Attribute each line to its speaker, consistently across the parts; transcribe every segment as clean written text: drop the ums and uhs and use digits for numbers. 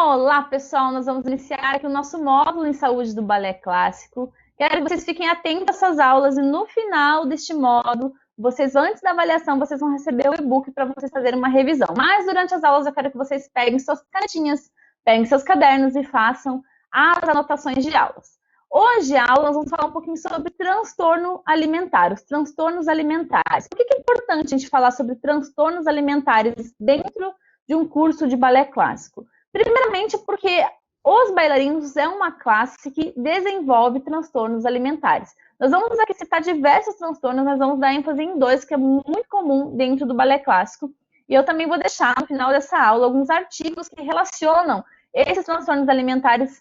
Speaker 1: Olá, pessoal! Nós vamos iniciar aqui o nosso módulo em saúde do balé clássico. Quero que vocês fiquem atentos às suas aulas e no final deste módulo, antes da avaliação, vocês vão receber o e-book para vocês fazerem uma revisão. Mas durante as aulas eu quero que vocês peguem suas canetinhas, peguem seus cadernos e façam as anotações de aulas. Hoje, a aula, nós vamos falar um pouquinho sobre transtorno alimentar, os transtornos alimentares. Por que é importante a gente falar sobre transtornos alimentares dentro de um curso de balé clássico? Primeiramente, porque os bailarinos é uma classe que desenvolve transtornos alimentares. Nós vamos aqui citar diversos transtornos, nós vamos dar ênfase em dois, que é muito comum dentro do balé clássico. E eu também vou deixar no final dessa aula alguns artigos que relacionam esses transtornos alimentares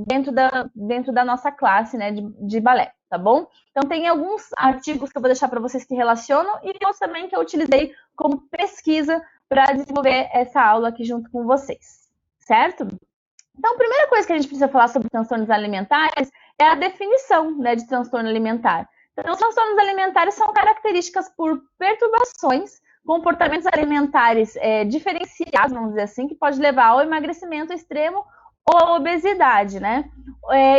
Speaker 1: dentro da nossa classe, né, de balé, tá bom? Então, tem alguns artigos que eu vou deixar para vocês que relacionam e outros também que eu utilizei como pesquisa para desenvolver essa aula aqui junto com vocês, certo? Então, a primeira coisa que a gente precisa falar sobre transtornos alimentares é a definição, né, de transtorno alimentar. Então, os transtornos alimentares são características por perturbações, comportamentos alimentares diferenciados, vamos dizer assim, que pode levar ao emagrecimento extremo ou à obesidade, né?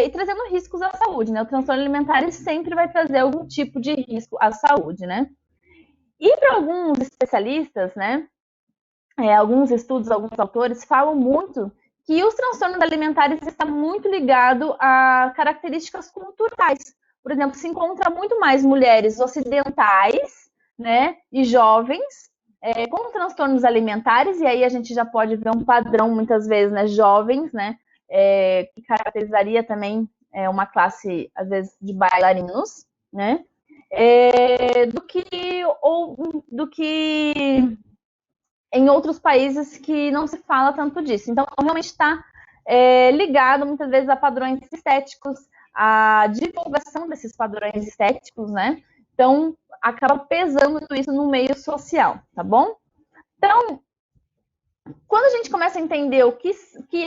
Speaker 1: E trazendo riscos à saúde, né? O transtorno alimentar sempre vai trazer algum tipo de risco à saúde, né? E para alguns especialistas, né? Alguns estudos, alguns autores falam muito que os transtornos alimentares estão muito ligados a características culturais. Por exemplo, se encontra muito mais mulheres ocidentais, né, e jovens com transtornos alimentares, e aí a gente já pode ver um padrão, muitas vezes, né, jovens, né, que caracterizaria também uma classe, às vezes, de bailarinos, né, do que em outros países que não se fala tanto disso. Então, realmente está ligado, muitas vezes, a padrões estéticos, a divulgação desses padrões estéticos, né? Então, acaba pesando isso no meio social, tá bom? Então, quando a gente começa a entender o que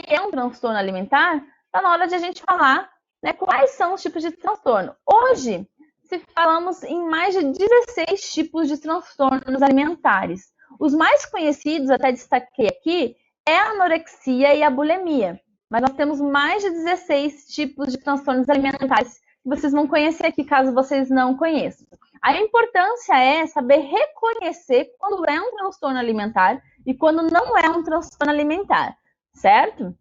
Speaker 1: é um transtorno alimentar, está na hora de a gente falar, né, quais são os tipos de transtorno. Hoje, se falamos em mais de 16 tipos de transtornos alimentares. Os mais conhecidos, até destaquei aqui, é a anorexia e a bulimia. Mas nós temos mais de 16 tipos de transtornos alimentares que vocês vão conhecer aqui, caso vocês não conheçam. A importância é saber reconhecer quando é um transtorno alimentar e quando não é um transtorno alimentar, certo?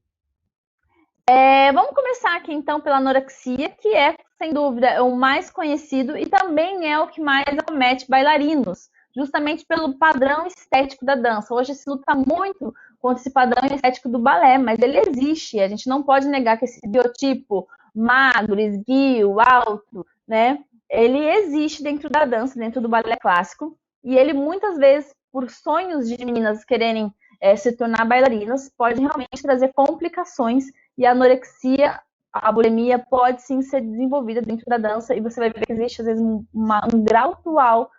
Speaker 1: Vamos começar aqui, então, pela anorexia, que é, sem dúvida, o mais conhecido e também é o que mais acomete bailarinos, justamente pelo padrão estético da dança. Hoje se luta muito contra esse padrão estético do balé, mas ele existe. A gente não pode negar que esse biotipo magro, esguio, alto, né, ele existe dentro da dança, dentro do balé clássico, e ele muitas vezes, por sonhos de meninas quererem se tornar bailarinas, pode realmente trazer complicações, e a anorexia, a bulimia pode sim ser desenvolvida dentro da dança, e você vai ver que existe às vezes um grau atual,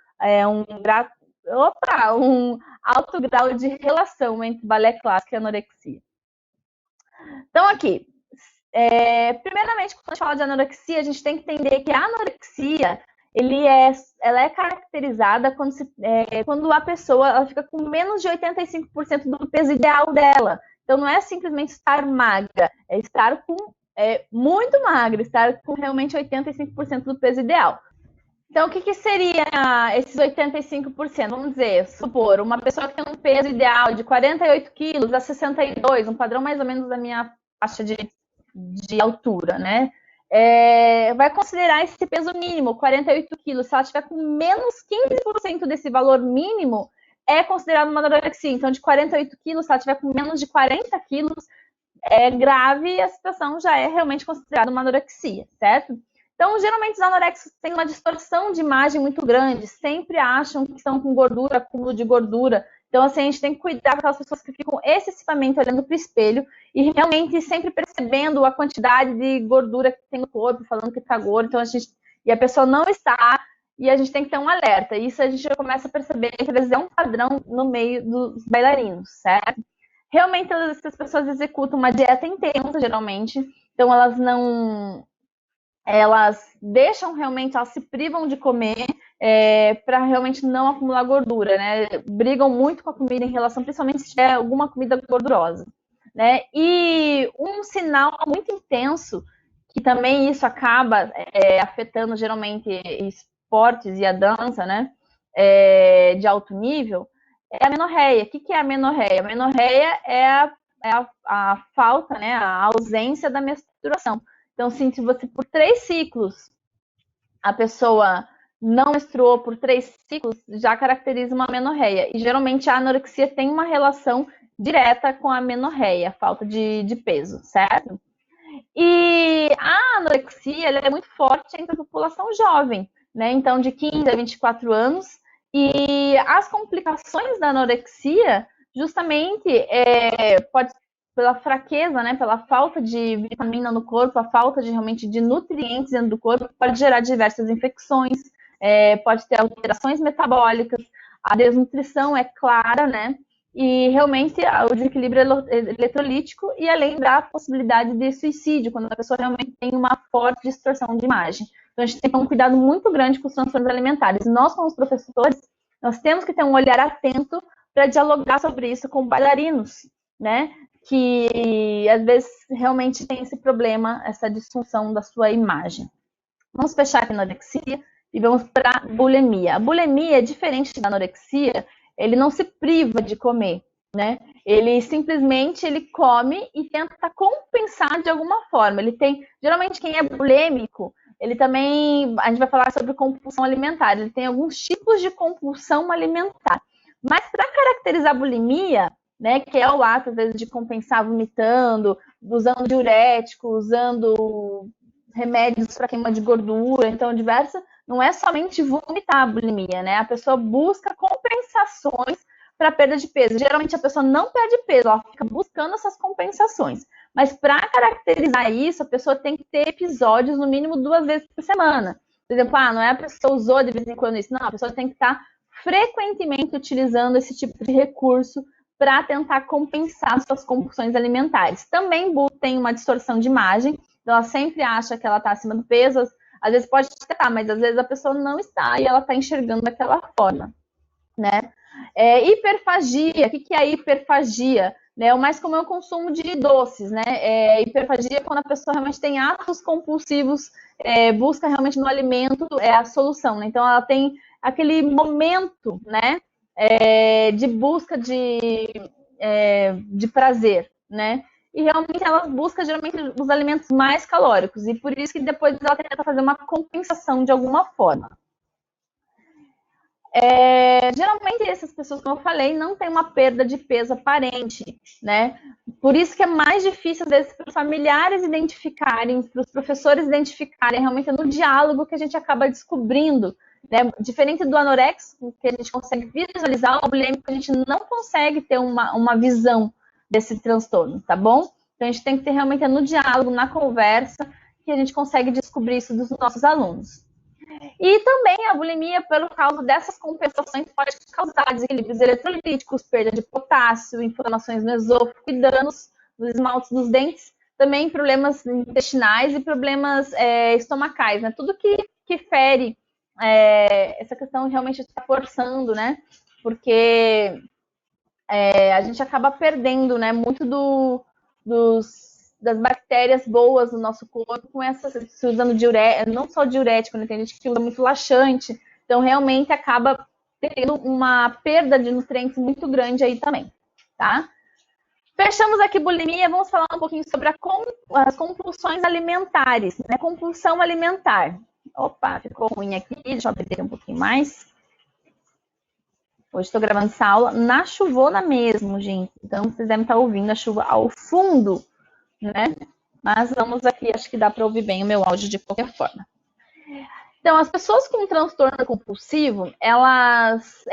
Speaker 1: um alto grau de relação entre balé clássico e anorexia. Então aqui, primeiramente, quando a gente fala de anorexia, a gente tem que entender que a anorexia, ela é caracterizada quando a pessoa ela fica com menos de 85% do peso ideal dela. Então, não é simplesmente estar magra, é estar muito magra, estar com realmente 85% do peso ideal. Então, o que seria esses 85%? Vamos dizer, supor, uma pessoa que tem um peso ideal de 48 quilos a 62, um padrão mais ou menos da minha faixa de altura, né? Vai considerar esse peso mínimo, 48 quilos. Se ela tiver com menos 15% desse valor mínimo, é considerado uma anorexia. Então, de 48 quilos, se ela tiver com menos de 40 quilos, é grave e a situação já é realmente considerada uma anorexia, certo? Então, geralmente, os anoréxicos têm uma distorção de imagem muito grande, sempre acham que estão com gordura, acúmulo de gordura. Então, assim, a gente tem que cuidar com aquelas pessoas que ficam excessivamente olhando para o espelho e realmente sempre percebendo a quantidade de gordura que tem no corpo, falando que está gordo. Então, a pessoa não está, e a gente tem que ter um alerta. Isso a gente já começa a perceber que às vezes é um padrão no meio dos bailarinos, certo? Realmente, essas pessoas executam uma dieta intensa, geralmente. Então, elas deixam realmente, elas se privam de comer para realmente não acumular gordura, né? Brigam muito com a comida em relação, principalmente se tiver alguma comida gordurosa. né? E um sinal muito intenso, que também isso acaba afetando geralmente esportes e a dança, né? De alto nível, é a menorreia. O que é a menorreia? A menorreia é a falta, né? A ausência da menstruação. Então, assim, se você por 3 ciclos a pessoa não menstruou por 3 ciclos, já caracteriza uma menorreia. E geralmente a anorexia tem uma relação direta com a menorreia, a falta de peso, certo? E a anorexia ela é muito forte entre a população jovem, né? Então, de 15 a 24 anos. E as complicações da anorexia, justamente, pode pela fraqueza, né? Pela falta de vitamina no corpo, a falta de realmente de nutrientes dentro do corpo, pode gerar diversas infecções, pode ter alterações metabólicas, a desnutrição é clara, né? E realmente o desequilíbrio eletrolítico e além da possibilidade de suicídio, quando a pessoa realmente tem uma forte distorção de imagem. Então a gente tem que ter um cuidado muito grande com os transtornos alimentares. Nós, como professores, nós temos que ter um olhar atento para dialogar sobre isso com bailarinos, né? Que às vezes realmente tem esse problema, essa disfunção da sua imagem. Vamos fechar aqui na anorexia e vamos para a bulimia. A bulimia é diferente da anorexia, ele não se priva de comer, né? Ele simplesmente ele come e tenta compensar de alguma forma. Ele tem, geralmente quem é bulêmico, ele também, a gente vai falar sobre compulsão alimentar, ele tem alguns tipos de compulsão alimentar. Mas para caracterizar a bulimia, né, que é o ato às vezes de compensar vomitando, usando diurético, usando remédios para queima de gordura, então diversa, não é somente vomitar a bulimia, né? A pessoa busca compensações para perda de peso. Geralmente a pessoa não perde peso, ela fica buscando essas compensações. Mas para caracterizar isso, a pessoa tem que ter episódios no mínimo 2 vezes por semana. Por exemplo, não é a pessoa usou de vez em quando isso, não, a pessoa tem que estar frequentemente utilizando esse tipo de recurso para tentar compensar suas compulsões alimentares. Também tem uma distorção de imagem, então ela sempre acha que ela está acima do peso, às vezes pode estar, mas às vezes a pessoa não está e ela está enxergando daquela forma, né? Hiperfagia, o que é a hiperfagia? Né? O mais comum é o consumo de doces, né? Hiperfagia é quando a pessoa realmente tem atos compulsivos, busca realmente no alimento a solução, né? Então ela tem aquele momento, né? De busca de prazer, né? E realmente ela busca geralmente os alimentos mais calóricos, e por isso que depois ela tenta fazer uma compensação de alguma forma. Geralmente essas pessoas, como eu falei, não tem uma perda de peso aparente, né? Por isso que é mais difícil, às vezes, para os familiares identificarem, para os professores identificarem, realmente no diálogo que a gente acaba descobrindo, né? Diferente do anorexo, que a gente consegue visualizar, o bulêmico a gente não consegue ter uma visão desse transtorno, tá bom? Então a gente tem que ter realmente no diálogo, na conversa, que a gente consegue descobrir isso dos nossos alunos. E também a bulimia, pelo causa dessas compensações, pode causar desequilíbrios eletrolíticos, perda de potássio, inflamações no esôfago e danos nos esmaltes dos dentes, também problemas intestinais e problemas estomacais, né? Tudo que fere essa questão realmente está forçando, né? Porque a gente acaba perdendo, né? Muito das bactérias boas no nosso corpo com se usando diurético, não só diurético, né? Tem gente que usa muito laxante, então realmente acaba tendo uma perda de nutrientes muito grande aí também, tá? Fechamos aqui bulimia, vamos falar um pouquinho sobre as compulsões alimentares, né? Compulsão alimentar. Opa, ficou ruim aqui, deixa eu apertar um pouquinho mais. Hoje estou gravando essa aula na chuvona mesmo, gente. Então, vocês devem estar ouvindo a chuva ao fundo, né? Mas vamos aqui, acho que dá para ouvir bem o meu áudio de qualquer forma. Então, as pessoas com transtorno compulsivo, elas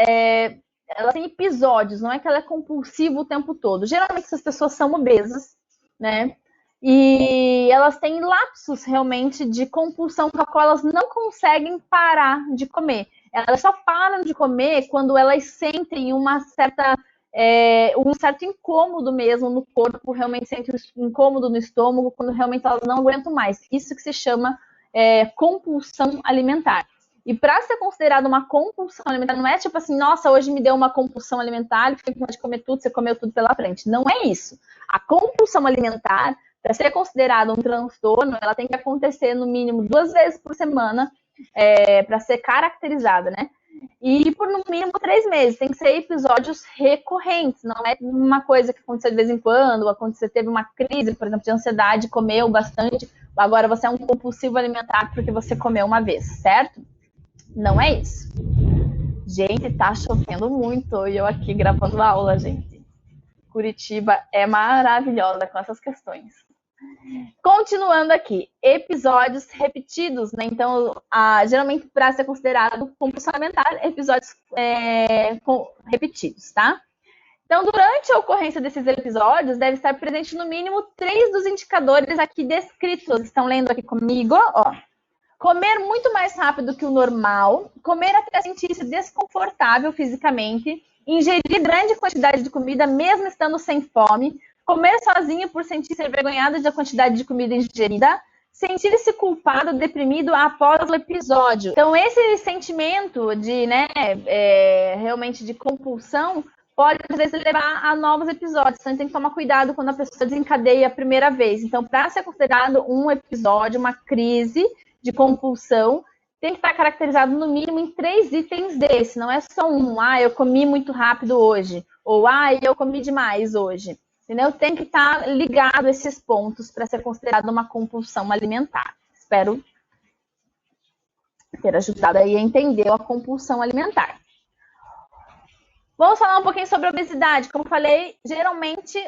Speaker 1: têm episódios, não é que ela é compulsiva o tempo todo. Geralmente, essas pessoas são obesas, né? E elas têm lapsos realmente de compulsão com a qual elas não conseguem parar de comer. Elas só param de comer quando elas sentem um certo incômodo mesmo no corpo, realmente sentem um incômodo no estômago, quando realmente elas não aguentam mais. Isso que se chama compulsão alimentar. E para ser considerado uma compulsão alimentar, não é tipo assim, nossa, hoje me deu uma compulsão alimentar, fiquei com vontade de comer tudo, você comeu tudo pela frente. Não é isso. A compulsão alimentar, para ser considerada um transtorno, ela tem que acontecer no mínimo 2 vezes por semana, para ser caracterizada, né? E por no mínimo 3 meses. Tem que ser episódios recorrentes, não é uma coisa que aconteceu de vez em quando, aconteceu, teve uma crise, por exemplo, de ansiedade, comeu bastante, agora você é um compulsivo alimentar porque você comeu uma vez, certo? Não é isso. Gente, tá chovendo muito e eu aqui gravando aula, gente. Curitiba é maravilhosa com essas questões. Continuando aqui, episódios repetidos, né? Então, geralmente, para ser considerado compulsão alimentar, episódios repetidos, tá? Então, durante a ocorrência desses episódios, deve estar presente no mínimo 3 dos indicadores aqui descritos. Estão lendo aqui comigo? Ó. Comer muito mais rápido que o normal, comer até sentir-se desconfortável fisicamente, ingerir grande quantidade de comida mesmo estando sem fome, comer sozinho por sentir-se envergonhado da quantidade de comida ingerida, sentir-se culpado, deprimido após o episódio. Então, esse sentimento de, realmente de compulsão pode, às vezes, levar a novos episódios. Então, a gente tem que tomar cuidado quando a pessoa desencadeia a primeira vez. Então, para ser considerado um episódio, uma crise de compulsão, tem que estar caracterizado no mínimo em 3 itens desse. Não é só um, eu comi muito rápido hoje, ou eu comi demais hoje. Entendeu? Tem que estar ligado a esses pontos para ser considerado uma compulsão alimentar. Espero ter ajudado aí a entender a compulsão alimentar. Vamos falar um pouquinho sobre obesidade. Como falei, geralmente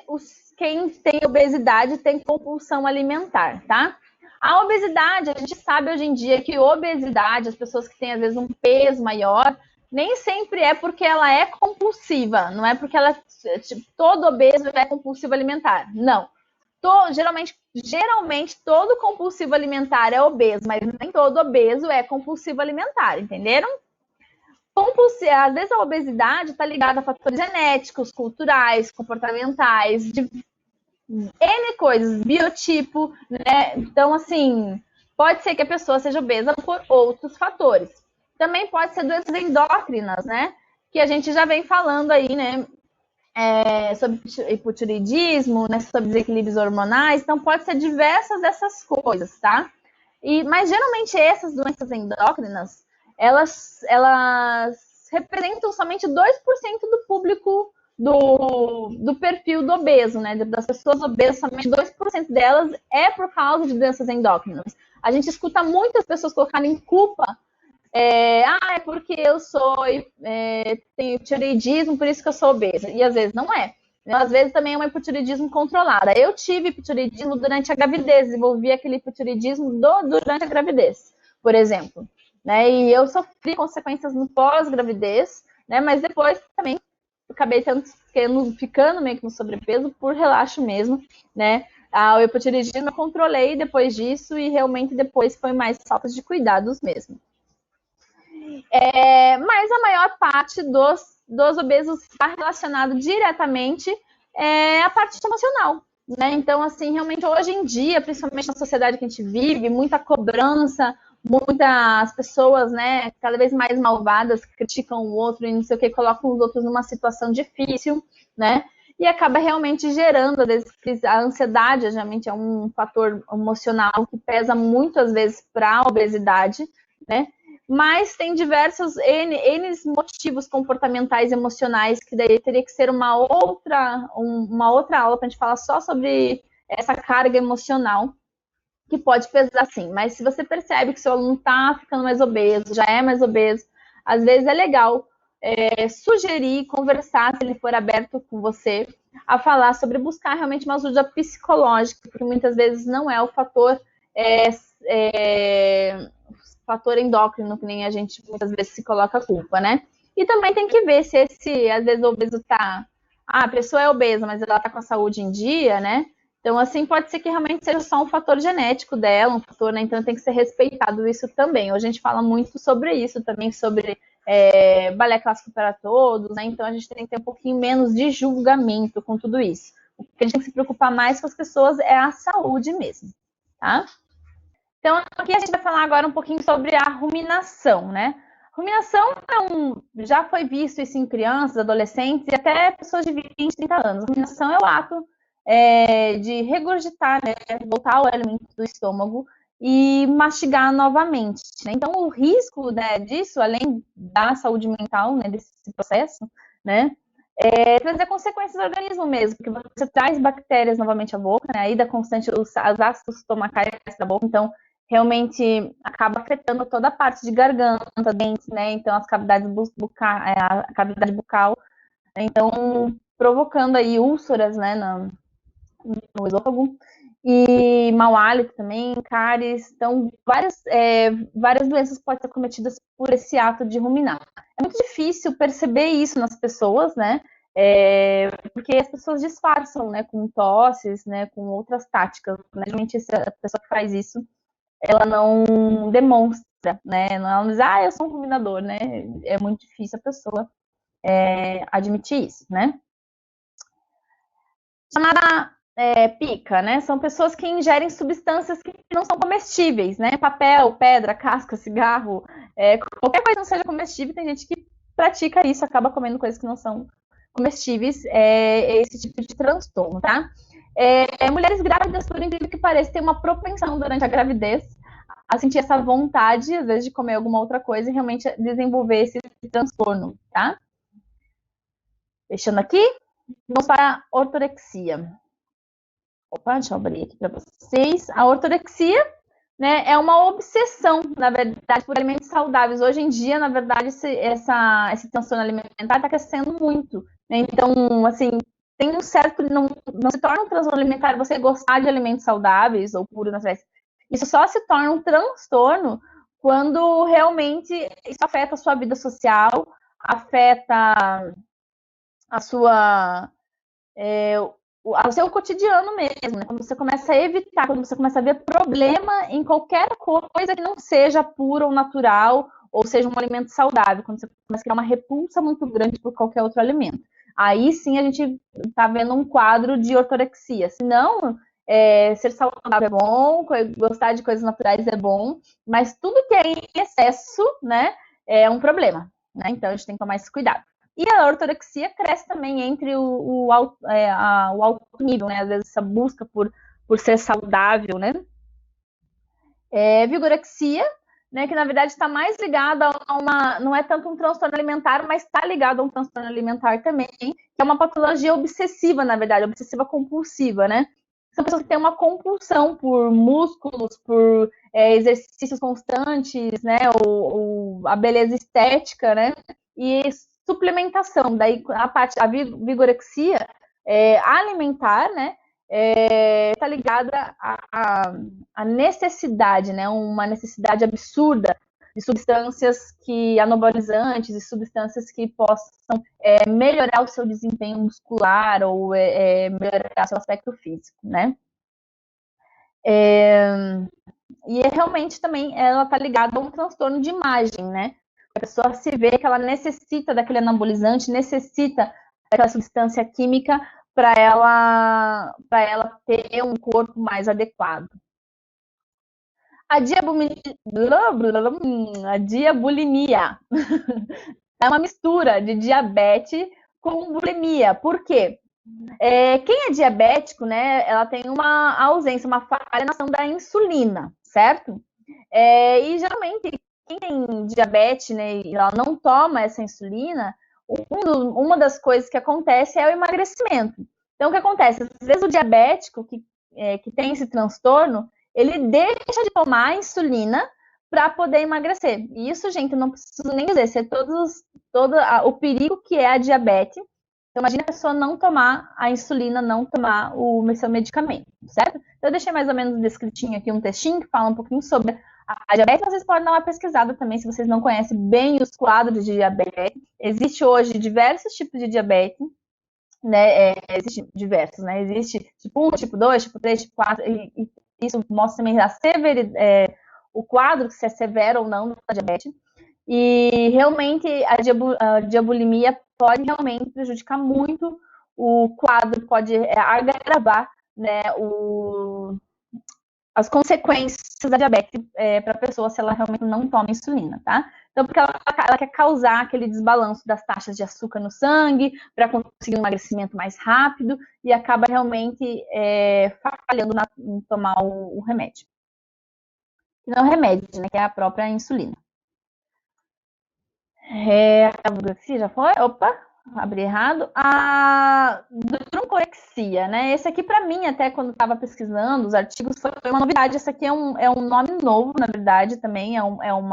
Speaker 1: quem tem obesidade tem compulsão alimentar, tá? A obesidade, a gente sabe hoje em dia que obesidade, as pessoas que têm às vezes um peso maior, nem sempre é porque ela é compulsiva, não é porque ela, todo obeso é compulsivo alimentar, não. Geralmente todo compulsivo alimentar é obeso, mas nem todo obeso é compulsivo alimentar, entenderam? Às vezes a obesidade está ligada a fatores genéticos, culturais, comportamentais, de N coisas, biotipo, né? Então, assim, pode ser que a pessoa seja obesa por outros fatores. Também pode ser doenças endócrinas, né? Que a gente já vem falando aí, né? Sobre hipotireoidismo, né? Sobre desequilíbrios hormonais. Então, pode ser diversas dessas coisas, tá? Mas, geralmente, essas doenças endócrinas, elas representam somente 2% do público do perfil do obeso, né? Das pessoas obesas, somente 2% delas é por causa de doenças endócrinas. A gente escuta muitas pessoas colocarem culpa. É porque eu tenho tireoidismo, por isso que eu sou obesa. E às vezes não é. Às vezes também é um hipotireoidismo controlado. Eu tive hipotireoidismo durante a gravidez, desenvolvi aquele hipotireoidismo durante a gravidez, por exemplo. Né? E eu sofri consequências no pós-gravidez, né? Mas depois também acabei ficando meio que no sobrepeso por relaxo mesmo, né? O hipotireoidismo eu controlei depois disso e realmente depois foi mais falta de cuidados mesmo. Mas a maior parte dos obesos está relacionado diretamente à parte emocional, né? Então, assim, realmente hoje em dia, principalmente na sociedade que a gente vive, muita cobrança, muitas pessoas, né, cada vez mais malvadas, criticam o outro e não sei o que, colocam os outros numa situação difícil, né? E acaba realmente gerando, às vezes, a ansiedade, geralmente é um fator emocional que pesa muito, às vezes, para a obesidade, né? Mas tem diversos N motivos comportamentais e emocionais que daí teria que ser uma outra aula para a gente falar só sobre essa carga emocional que pode pesar sim. Mas se você percebe que seu aluno está ficando mais obeso, já é mais obeso, às vezes é legal sugerir, conversar, se ele for aberto com você, a falar sobre buscar realmente uma ajuda psicológica, porque muitas vezes não é o fator fator endócrino, que nem a gente muitas vezes se coloca a culpa, né? E também tem que ver se às vezes o obeso tá... a pessoa é obesa, mas ela tá com a saúde em dia, né? Então, assim, pode ser que realmente seja só um fator genético dela, um fator, né? Então tem que ser respeitado isso também. Hoje a gente fala muito sobre isso também, sobre balé clássico para todos, né? Então a gente tem que ter um pouquinho menos de julgamento com tudo isso. O que a gente tem que se preocupar mais com as pessoas é a saúde mesmo, tá? Então, aqui a gente vai falar agora um pouquinho sobre a ruminação, né? Ruminação já foi visto isso em crianças, adolescentes e até pessoas de 20, 30 anos. Ruminação é o ato de regurgitar, né? Voltar o alimento do estômago e mastigar novamente. Né? Então, o risco, né, disso, além da saúde mental, né, desse processo, né, trazer consequências ao organismo mesmo, porque você traz bactérias novamente à boca, né, a ida constante, os ácidos estomacais da boca, então realmente acaba afetando toda a parte de garganta, dentes, né, então as cavidades bucais, a cavidade bucal, né, então provocando aí úlceras, né, no esôfago, e mau hálito também, cáries, então várias doenças podem ser cometidas por esse ato de ruminar. É muito difícil perceber isso nas pessoas, né, porque as pessoas disfarçam, né, com tosses, né, com outras táticas, né, geralmente a pessoa que faz isso, ela não demonstra, né, ela não diz, eu sou um ruminador, né, é muito difícil a pessoa admitir isso, né. Chamada pica, né? São pessoas que ingerem substâncias que não são comestíveis, né? Papel, pedra, casca, cigarro, qualquer coisa que não seja comestível, tem gente que pratica isso, acaba comendo coisas que não são comestíveis, esse tipo de transtorno, tá? Mulheres grávidas, por incrível que pareça, têm uma propensão durante a gravidez a sentir essa vontade, às vezes, de comer alguma outra coisa e realmente desenvolver esse transtorno, tá? Deixando aqui, vamos para a ortorexia. Opa, deixa eu abrir aqui para vocês. A ortorexia, né, é uma obsessão, na verdade, por alimentos saudáveis. Hoje em dia, na verdade, esse transtorno alimentar está crescendo muito. Né? Então, assim, tem um certo. Não se torna um transtorno alimentar você gostar de alimentos saudáveis ou puros naturais. Isso só se torna um transtorno quando realmente isso afeta a sua vida social, afeta a sua ao seu cotidiano mesmo, né? Quando você começa a evitar, quando você começa a ver problema em qualquer coisa que não seja pura ou natural, ou seja um alimento saudável, quando você começa a criar uma repulsa muito grande por qualquer outro alimento. Aí sim a gente está vendo um quadro de ortorexia. Se não, ser saudável é bom, gostar de coisas naturais é bom, mas tudo que é em excesso, né, é um problema. Né? Então a gente tem que tomar esse cuidado. E a ortorexia cresce também entre o alto nível, né? Às vezes essa busca por ser saudável, né? Vigorexia, né? Que na verdade está mais ligada não é tanto um transtorno alimentar, mas está ligado a um transtorno alimentar também, que é uma patologia obsessiva, na verdade, obsessiva compulsiva, né? São pessoas que têm uma compulsão por músculos, por exercícios constantes, né? Ou a beleza estética, né? E suplementação, daí a vigorexia alimentar, né, está ligada à necessidade, né, uma necessidade absurda de substâncias anabolizantes e substâncias que possam melhorar o seu desempenho muscular ou melhorar o seu aspecto físico, né. E realmente também ela está ligada a um transtorno de imagem, né? A pessoa se vê que ela necessita daquele anabolizante, necessita daquela substância química para ela ter um corpo mais adequado. A diabulimia é uma mistura de diabetes com bulimia. Por quê? Quem é diabético, né, ela tem uma ausência, uma falha na ação da insulina, certo? E geralmente, quem tem diabetes, né, e ela não toma essa insulina, uma das coisas que acontece é o emagrecimento. Então, o que acontece? Às vezes o diabético que tem esse transtorno, ele deixa de tomar a insulina para poder emagrecer. E isso, gente, eu não preciso nem dizer, é todo o perigo que é a diabetes. Então, imagina a pessoa não tomar a insulina, não tomar o seu medicamento, certo? Então, eu deixei mais ou menos descritinho aqui um textinho que fala um pouquinho sobre a diabetes. Vocês podem dar uma pesquisada também, se vocês não conhecem bem os quadros de diabetes. Existe hoje diversos tipos de diabetes, né? Existem diversos, né? Existe tipo 1, tipo 2, tipo 3, tipo 4, e isso mostra também o quadro, se é severo ou não da diabetes. E realmente a diabulimia pode realmente prejudicar muito o quadro, pode agravar, né, as consequências da diabetes para a pessoa se ela realmente não toma insulina, tá? Então, porque ela quer causar aquele desbalanço das taxas de açúcar no sangue para conseguir um emagrecimento mais rápido e acaba realmente falhando em tomar o remédio. Não é o remédio, né? Que é a própria insulina. A já foi? Opa, abri errado. A druncorexia, né? Esse aqui, para mim, até quando estava pesquisando os artigos, foi uma novidade. Esse aqui é um nome novo, na verdade, também. É um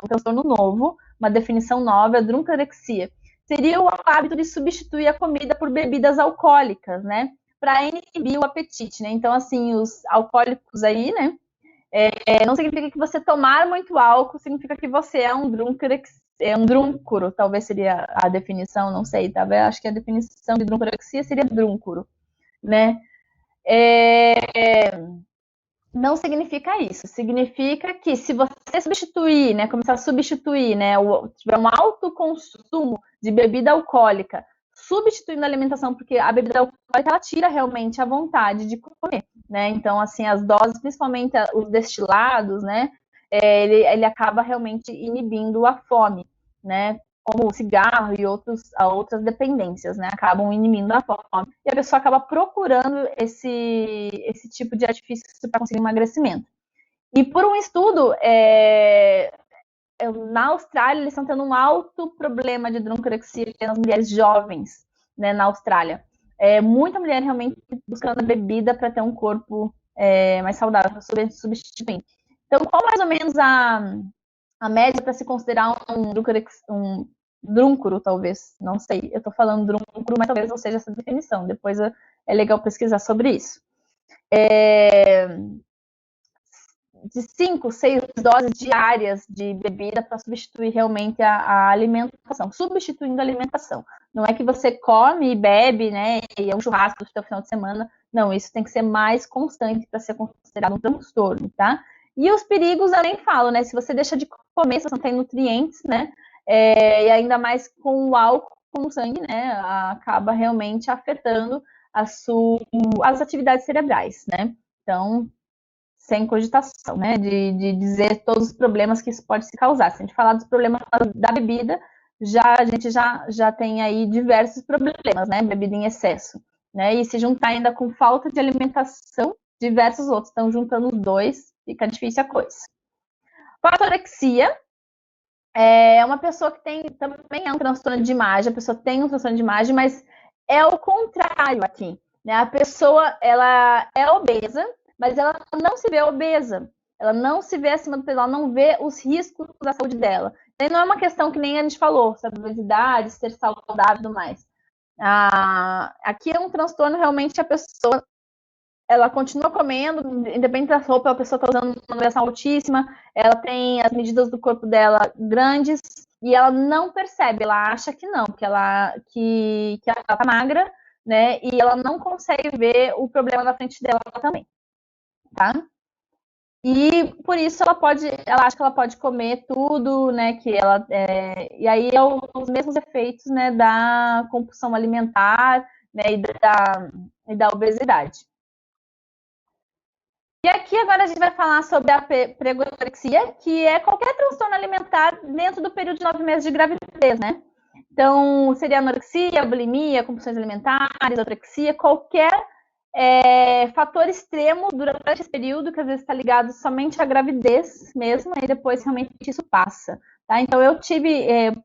Speaker 1: transtorno novo, uma definição nova, a druncorexia. Seria o hábito de substituir a comida por bebidas alcoólicas, né? Para inibir o apetite, né? Então, assim, os alcoólicos aí, né? Não significa que você tomar muito álcool, significa que você é um drúncuro, talvez seria a definição, não sei, tá? Acho que a definição de druncorexia seria drúncuro, né? Não significa isso, significa que se você substituir, né, começar a substituir, né, tiver um alto consumo de bebida alcoólica, substituindo a alimentação, porque a bebida alcoólica, ela tira realmente a vontade de comer, né, então, assim, as doses, principalmente os destilados, né, ele acaba realmente inibindo a fome, né, como o cigarro e outras dependências, né, acabam inibindo a fome. E a pessoa acaba procurando esse tipo de artifício para conseguir emagrecimento. E por um estudo, na Austrália, eles estão tendo um alto problema de druncorexia nas mulheres jovens, né, na Austrália. Muita mulher realmente buscando a bebida para ter um corpo mais saudável, para substituir. Então, qual mais ou menos a média para se considerar um drúncuro, talvez, não sei, eu estou falando drúncuro, mas talvez não seja essa definição, depois é legal pesquisar sobre isso. De 5, 6 doses diárias de bebida para substituir realmente a alimentação, substituindo a alimentação. Não é que você come e bebe, né, e é um churrasco do seu final de semana, não, isso tem que ser mais constante para ser considerado um transtorno, tá? E os perigos eu nem falo, né? Se você deixa de comer, se você não tem nutrientes, né? E ainda mais com o álcool no sangue, né? Acaba realmente afetando as atividades cerebrais, né? Então, sem cogitação, né? De dizer todos os problemas que isso pode se causar. Se a gente falar dos problemas da bebida, a gente já tem aí diversos problemas, né? Bebida em excesso, né? E se juntar ainda com falta de alimentação, diversos outros. Então, juntando os dois, fica difícil a coisa. Anorexia é uma pessoa que também é um transtorno de imagem, a pessoa tem um transtorno de imagem, mas é o contrário aqui, né? A pessoa, ela é obesa, mas ela não se vê obesa, ela não se vê acima do peso, ela não vê os riscos da saúde dela. Então, não é uma questão que nem a gente falou, sobre obesidade, ser saudável e tudo mais. Aqui é um transtorno, realmente, a pessoa ela continua comendo, independente da roupa, a pessoa está usando uma variação altíssima, ela tem as medidas do corpo dela grandes e ela não percebe, ela acha que não, que ela está magra, né? E ela não consegue ver o problema na frente dela também, tá? E por isso ela acha que ela pode comer tudo, né? E aí é os mesmos efeitos, né, da compulsão alimentar, né, e da obesidade. E aqui agora a gente vai falar sobre a pregorexia, que é qualquer transtorno alimentar dentro do período de 9 meses de gravidez, né? Então, seria anorexia, bulimia, compulsões alimentares, anorexia, qualquer fator extremo durante esse período, que às vezes está ligado somente à gravidez mesmo, e depois realmente isso passa. Tá? Então, eu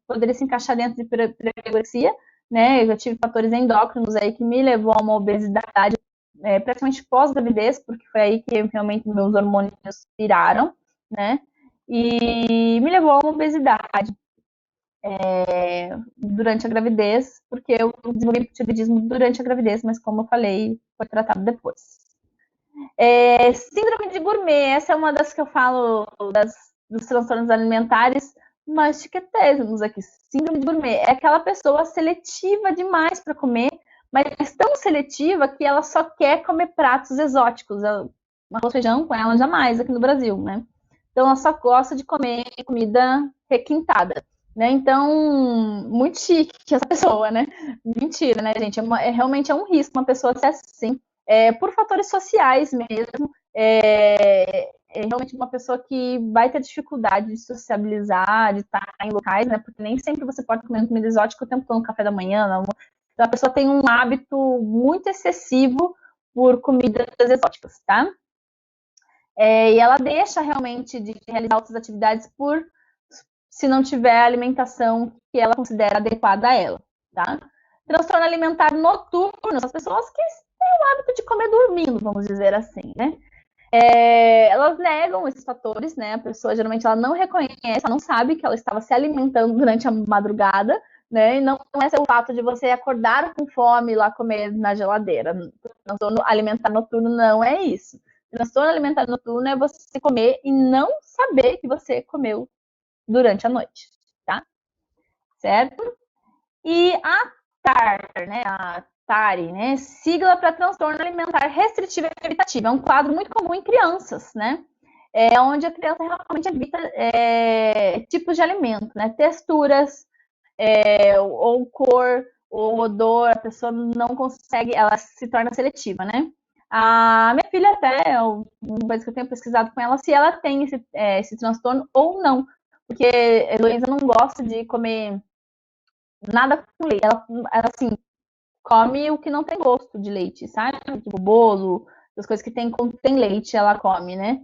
Speaker 1: poderia se encaixar dentro de pregorexia, né? Eu tive fatores endócrinos aí que me levou a uma obesidade praticamente pós-gravidez, porque foi aí que realmente meus hormônios viraram, né? E me levou a uma obesidade durante a gravidez, porque eu desenvolvi hipotireoidismo durante a gravidez, mas como eu falei, foi tratado depois. Síndrome de gourmet, essa é uma das que eu falo dos transtornos alimentares mais chiquetésimos aqui. Síndrome de gourmet é aquela pessoa seletiva demais para comer, mas tão seletiva que ela só quer comer pratos exóticos. Arroz e feijão com ela jamais aqui no Brasil, né? Então ela só gosta de comer comida requintada, né? Então, muito chique essa pessoa, né? Mentira, né, gente? Realmente é um risco uma pessoa ser assim, por fatores sociais mesmo. é realmente uma pessoa que vai ter dificuldade de sociabilizar, de estar em locais, né? Porque nem sempre você pode comer comida exótica o tempo todo no café da manhã. Não. Então, a pessoa tem um hábito muito excessivo por comidas exóticas, tá? E ela deixa realmente de realizar outras atividades por se não tiver a alimentação que ela considera adequada a ela, tá? Transtorno alimentar noturno, as pessoas que têm o hábito de comer dormindo, vamos dizer assim, né? Elas negam esses fatores, né? A pessoa geralmente ela não reconhece, ela não sabe que ela estava se alimentando durante a madrugada, né? E não é o fato de você acordar com fome e lá comer na geladeira. Transtorno alimentar noturno não é isso. Transtorno alimentar noturno é você comer e não saber que você comeu durante a noite, tá? Certo? E a TAR, né? A TARI, né? Sigla para transtorno alimentar restritivo e evitativo. É um quadro muito comum em crianças, né? Onde a criança realmente evita tipos de alimento, né? Texturas, ou cor, ou odor, a pessoa não consegue, ela se torna seletiva, né? A minha filha até, uma coisa que eu tenho pesquisado com ela, se ela tem esse transtorno ou não. Porque a Heloísa não gosta de comer nada com leite. Ela assim, come o que não tem gosto de leite, sabe? Tipo bolo, as coisas que contém leite, ela come, né?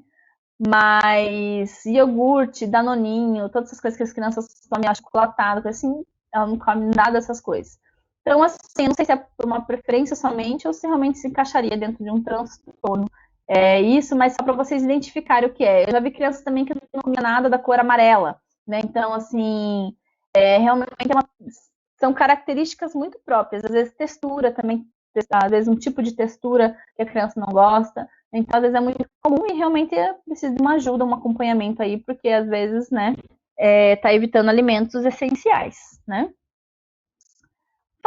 Speaker 1: Mas iogurte, danoninho, todas essas coisas que as crianças comem achocolatado, assim, ela não come nada dessas coisas. Então, assim, eu não sei se é uma preferência somente ou se realmente se encaixaria dentro de um transtorno. Isso, mas só para vocês identificarem o que é. Eu já vi crianças também que não comia nada da cor amarela, né? Então, assim, realmente são características muito próprias. Às vezes, textura também, às vezes, um tipo de textura que a criança não gosta. Então, às vezes, é muito comum e realmente precisa de uma ajuda, um acompanhamento aí, porque às vezes, né, tá evitando alimentos essenciais, né?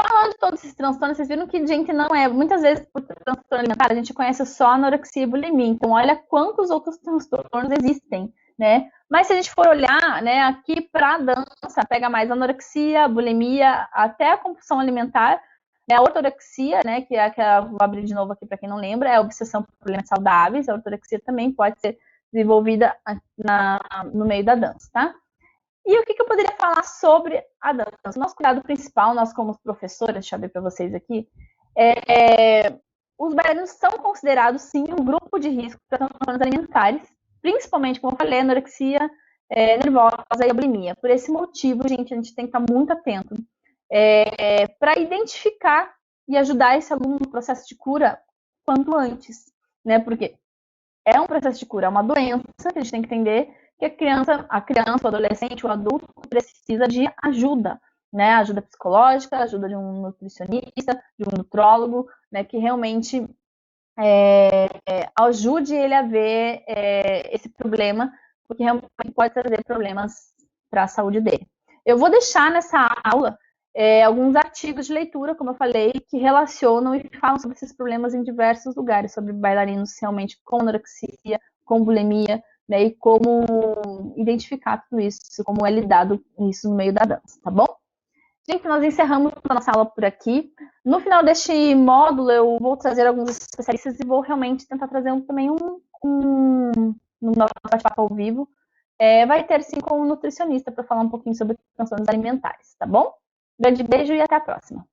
Speaker 1: Falando de todos esses transtornos, vocês viram que, gente, não é. Muitas vezes, por transtorno alimentar, a gente conhece só anorexia e bulimia. Então, olha quantos outros transtornos existem, né? Mas se a gente for olhar, né, aqui para a dança, pega mais anorexia, bulimia, até a compulsão alimentar, né, a ortorexia, né, que vou abrir de novo aqui para quem não lembra, é a obsessão por problemas saudáveis. A ortorexia também pode ser desenvolvida no meio da dança, tá? E o que eu poderia falar sobre a dança? Nosso cuidado principal, nós como professoras, deixa eu ver para vocês aqui, os bailarinos são considerados, sim, um grupo de risco para transtornos alimentares, principalmente, como eu falei, anorexia nervosa e a bulimia. Por esse motivo, gente, a gente tem que estar muito atento para identificar e ajudar esse aluno no processo de cura quanto antes, né? Porque é um processo de cura, é uma doença que a gente tem que entender que a criança, o adolescente, o adulto precisa de ajuda, né? Ajuda psicológica, ajuda de um nutricionista, de um nutrólogo, né? Que realmente ajude ele a ver esse problema, porque realmente pode trazer problemas para a saúde dele. Eu vou deixar nessa aula alguns artigos de leitura, como eu falei, que relacionam e falam sobre esses problemas em diversos lugares, sobre bailarinos realmente com anorexia, com bulimia, né, e como identificar tudo isso, como é lidado isso no meio da dança, tá bom? Gente, nós encerramos a nossa aula por aqui. No final deste módulo, eu vou trazer alguns especialistas e vou realmente tentar trazer também um nosso bate-papo ao vivo. Vai ter, sim, com um nutricionista para falar um pouquinho sobre transtornos alimentares, tá bom? Grande beijo e até a próxima.